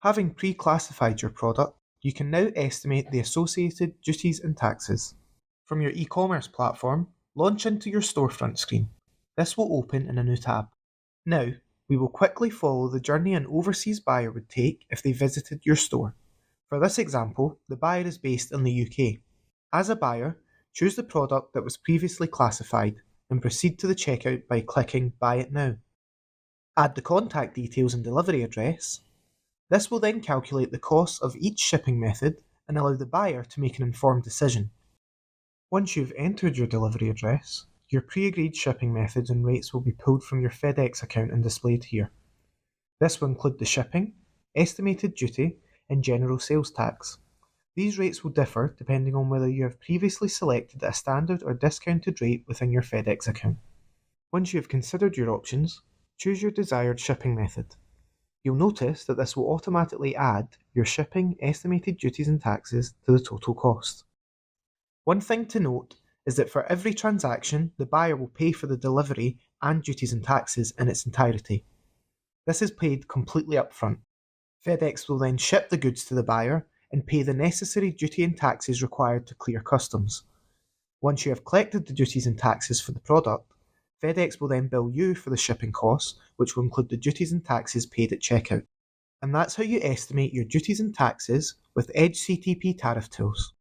Having pre-classified your product, you can now estimate the associated duties and taxes. From your e-commerce platform, launch into your storefront screen. This will open in a new tab. Now, we will quickly follow the journey an overseas buyer would take if they visited your store. For this example, the buyer is based in the UK. As a buyer, choose the product that was previously classified and proceed to the checkout by clicking Buy It Now. Add the contact details and delivery address. This will then calculate the costs of each shipping method and allow the buyer to make an informed decision. Once you've entered your delivery address, your pre-agreed shipping methods and rates will be pulled from your FedEx account and displayed here. This will include the shipping, estimated duty, and general sales tax. These rates will differ depending on whether you have previously selected a standard or discounted rate within your FedEx account. Once you have considered your options, choose your desired shipping method. You'll notice that this will automatically add your shipping, estimated duties and taxes to the total cost. One thing to note is that for every transaction, the buyer will pay for the delivery and duties and taxes in its entirety. This is paid completely upfront. FedEx will then ship the goods to the buyer and pay the necessary duty and taxes required to clear customs. Once you have collected the duties and taxes for the product, FedEx will then bill you for the shipping costs, which will include the duties and taxes paid at checkout. And that's how you estimate your duties and taxes with EdgeCTP Tariff Tools.